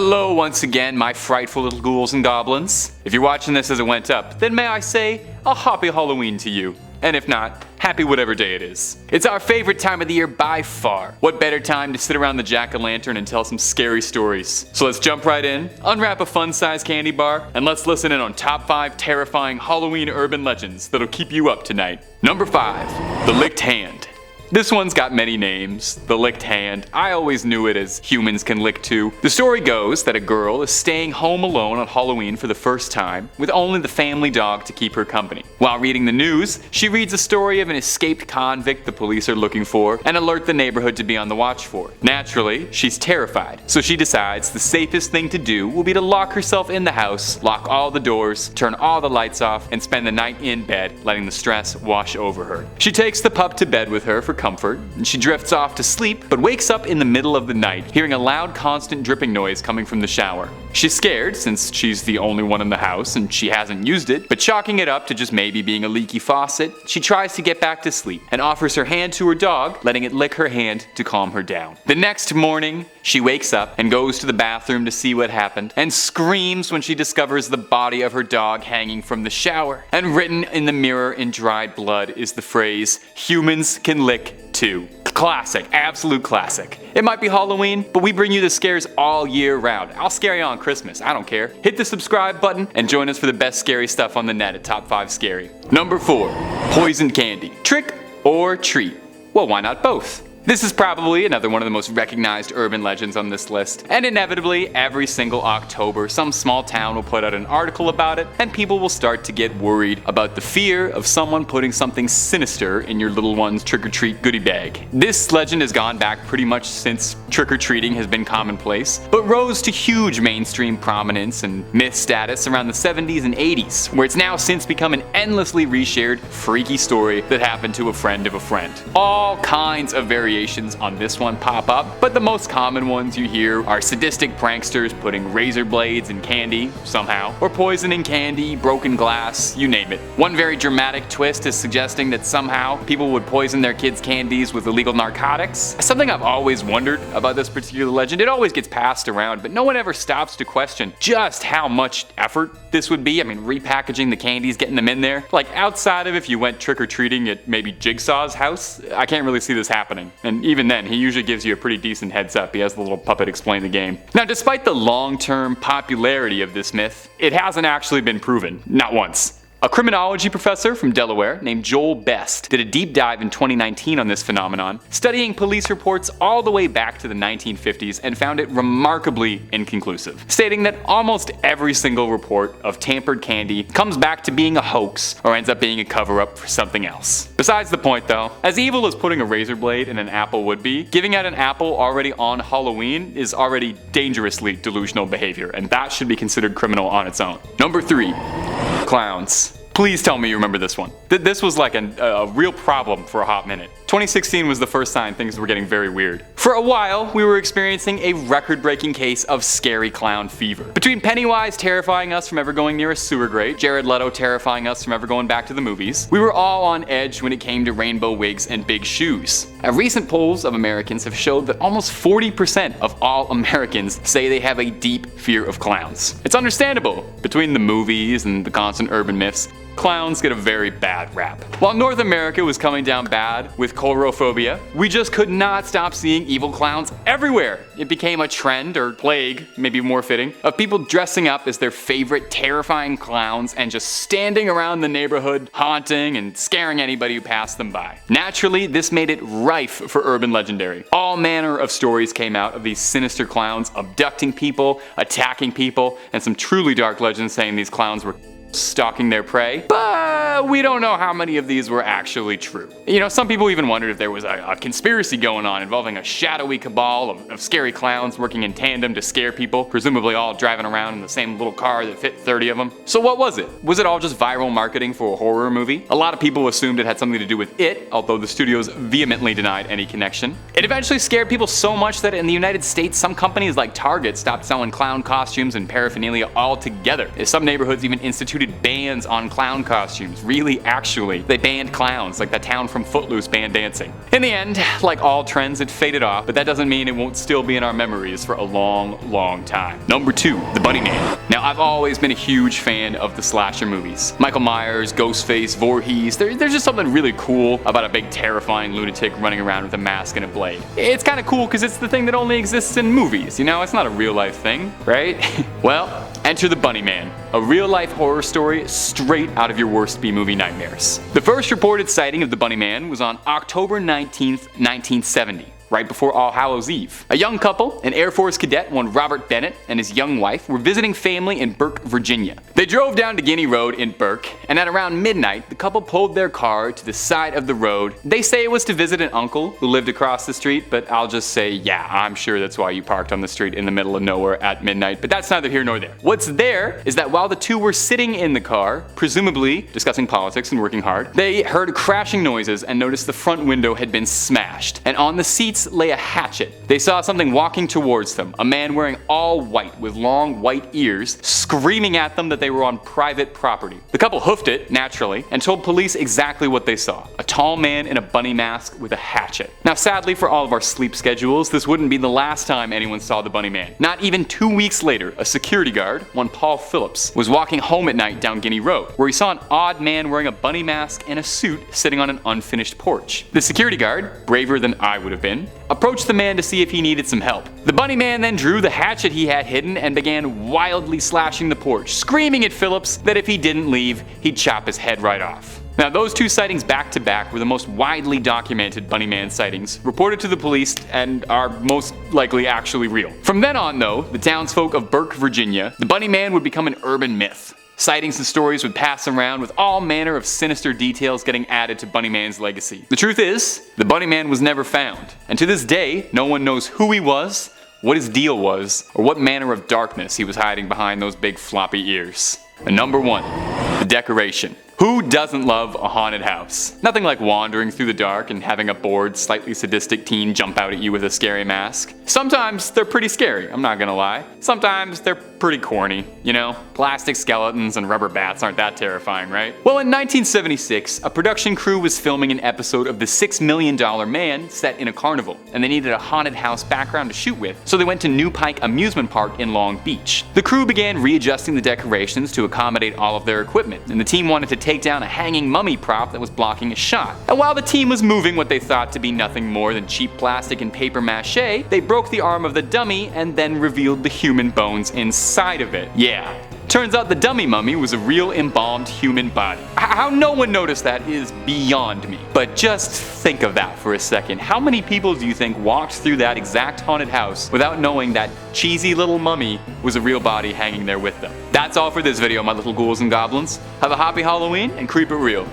Hello once again, my frightful little ghouls and goblins. If you're watching this as it went up, then may I say a happy Halloween to you. And if not, happy whatever day it is. It's our favorite time of the year by far. What better time to sit around the jack-o'-lantern and tell some scary stories? So let's jump right in, unwrap a fun-sized candy bar, and let's listen in on top 5 terrifying Halloween urban legends that'll keep you up tonight. Number 5, the Licked Hand. This one's got many names. The Licked Hand. I always knew it as humans can lick too. The story goes that a girl is staying home alone on Halloween for the first time, with only the family dog to keep her company. While reading the news, she reads a story of an escaped convict the police are looking for and alert the neighborhood to be on the watch for. Naturally, she's terrified, so she decides the safest thing to do will be to lock herself in the house, lock all the doors, turn all the lights off, and spend the night in bed, letting the stress wash over her. She takes the pup to bed with her for comfort, and she drifts off to sleep, but wakes up in the middle of the night, hearing a loud, constant dripping noise coming from the shower. She's scared, since she's the only one in the house and she hasn't used it, but chalking it up to just maybe being a leaky faucet, she tries to get back to sleep, and offers her hand to her dog, letting it lick her hand to calm her down. The next morning, she wakes up and goes to the bathroom to see what happened, and screams when she discovers the body of her dog hanging from the shower. And written in the mirror in dried blood is the phrase, "Humans can lick too." Classic, absolute classic. It might be Halloween, but we bring you the scares all year round. I'll scare you on Christmas, I don't care. Hit the subscribe button and join us for the best scary stuff on the net at Top 5 Scary. Number 4, poisoned candy. Trick or treat? Well, why not both? This is probably another one of the most recognized urban legends on this list, and inevitably every single October some small town will put out an article about it, and people will start to get worried about the fear of someone putting something sinister in your little one's trick-or-treat goodie bag. This legend has gone back pretty much since trick-or-treating has been commonplace, but rose to huge mainstream prominence and myth status around the 70s and 80s, where it's now since become an endlessly reshared, freaky story that happened to a friend of a friend. All kinds of variations on this one pop up, but the most common ones you hear are sadistic pranksters putting razor blades in candy, somehow, or poisoning candy, broken glass, you name it. One very dramatic twist is suggesting that somehow people would poison their kids' candies with illegal narcotics. Something I've always wondered about this particular legend. It always gets passed around, but no one ever stops to question just how much effort this would be. I mean, repackaging the candies, getting them in there. Like, outside of if you went trick-or-treating at maybe Jigsaw's house, I can't really see this happening. And even then, he usually gives you a pretty decent heads up. He has the little puppet explain the game. Now, despite the long-term popularity of this myth, it hasn't actually been proven. Not once. A criminology professor from Delaware named Joel Best did a deep dive in 2019 on this phenomenon, studying police reports all the way back to the 1950s and found it remarkably inconclusive, stating that almost every single report of tampered candy comes back to being a hoax or ends up being a cover-up for something else. Besides the point though, as evil as putting a razor blade in an apple would be, giving out an apple already on Halloween is already dangerously delusional behavior, and that should be considered criminal on its own. Number 3. Clowns. Please tell me you remember this one. This was like a real problem for a hot minute. 2016 was the first sign things were getting very weird. For a while, we were experiencing a record-breaking case of scary clown fever. Between Pennywise terrifying us from ever going near a sewer grate, Jared Leto terrifying us from ever going back to the movies, we were all on edge when it came to rainbow wigs and big shoes. Recent polls of Americans have showed that almost 40% of all Americans say they have a deep fear of clowns. It's understandable. Between the movies and the constant urban myths, clowns get a very bad rap. While North America was coming down bad with coulrophobia, we just could not stop seeing evil clowns everywhere. It became a trend, or plague, maybe more fitting, of people dressing up as their favorite terrifying clowns and just standing around the neighborhood, haunting and scaring anybody who passed them by. Naturally, this made it rife for urban legendary. All manner of stories came out of these sinister clowns abducting people, attacking people, and some truly dark legends saying these clowns were stalking their prey, but we don't know how many of these were actually true. You know, some people even wondered if there was a conspiracy going on involving a shadowy cabal of scary clowns working in tandem to scare people, presumably all driving around in the same little car that fit 30 of them. So what was it? Was it all just viral marketing for a horror movie? A lot of people assumed it had something to do with it, although the studios vehemently denied any connection. It eventually scared people so much that in the United States, some companies like Target stopped selling clown costumes and paraphernalia altogether, as some neighborhoods even instituted instituted bans on clown costumes. Really, actually, they banned clowns, like that town from Footloose banned dancing. In the end, like all trends, it faded off, but that doesn't mean it won't still be in our memories for a long, long time. Number 2, the Bunnyman. Now, I've always been a huge fan of the slasher movies. Michael Myers, Ghostface, Voorhees, there's just something really cool about a big terrifying lunatic running around with a mask and a blade. It's kind of cool because it's the thing that only exists in movies, you know? It's not a real life thing, right? Well, enter the Bunnyman, a real life horror story straight out of your worst B-movie nightmares. The first reported sighting of the Bunnyman was on October 19th, 1970. Right before All Hallows Eve. A young couple, an Air Force cadet, one Robert Bennett, and his young wife, were visiting family in Burke, Virginia. They drove down to Guinea Road in Burke, and at around midnight, the couple pulled their car to the side of the road. They say it was to visit an uncle who lived across the street, but I'll just say, yeah, I'm sure that's why you parked on the street in the middle of nowhere at midnight, but that's neither here nor there. What's there is that while the two were sitting in the car, presumably discussing politics and working hard, they heard crashing noises and noticed the front window had been smashed, and on the seats lay a hatchet. They saw something walking towards them, a man wearing all white with long white ears, screaming at them that they were on private property. The couple hoofed it, naturally, and told police exactly what they saw. A tall man in a bunny mask with a hatchet. Now sadly for all of our sleep schedules, this wouldn't be the last time anyone saw the Bunnyman. Not even 2 weeks later, a security guard, one Paul Phillips, was walking home at night down Guinea Road, where he saw an odd man wearing a bunny mask and a suit sitting on an unfinished porch. The security guard, braver than I would have been, approached the man to see if he needed some help. The Bunnyman then drew the hatchet he had hidden and began wildly slashing the porch, screaming at Phillips that if he didn't leave, he'd chop his head right off. Now, those two sightings back to back were the most widely documented Bunnyman sightings, reported to the police, and are most likely actually real. From then on, though, the townsfolk of Burke, Virginia, the Bunnyman would become an urban myth. Sightings and stories would pass around with all manner of sinister details getting added to Bunnyman's legacy. The truth is, the Bunnyman was never found, and to this day, no one knows who he was, what his deal was, or what manner of darkness he was hiding behind those big floppy ears. And number 1, the decoration. Who doesn't love a haunted house? Nothing like wandering through the dark and having a bored, slightly sadistic teen jump out at you with a scary mask. Sometimes they're pretty scary, I'm not gonna lie. Sometimes they're pretty corny, you know? Plastic skeletons and rubber bats aren't that terrifying, right? Well, in 1976, a production crew was filming an episode of The $6 Million Man set in a carnival, and they needed a haunted house background to shoot with, so they went to New Pike Amusement Park in Long Beach. The crew began readjusting the decorations to accommodate all of their equipment, and the team wanted to take down a hanging mummy prop that was blocking a shot. And while the team was moving what they thought to be nothing more than cheap plastic and paper mache, they broke the arm of the dummy and then revealed the human bones inside of it. Yeah. Turns out the dummy mummy was a real embalmed human body. How no one noticed that is beyond me. But just think of that for a second. How many people do you think walked through that exact haunted house without knowing that cheesy little mummy was a real body hanging there with them? That's all for this video, my little ghouls and goblins. Have a happy Halloween and creep it real.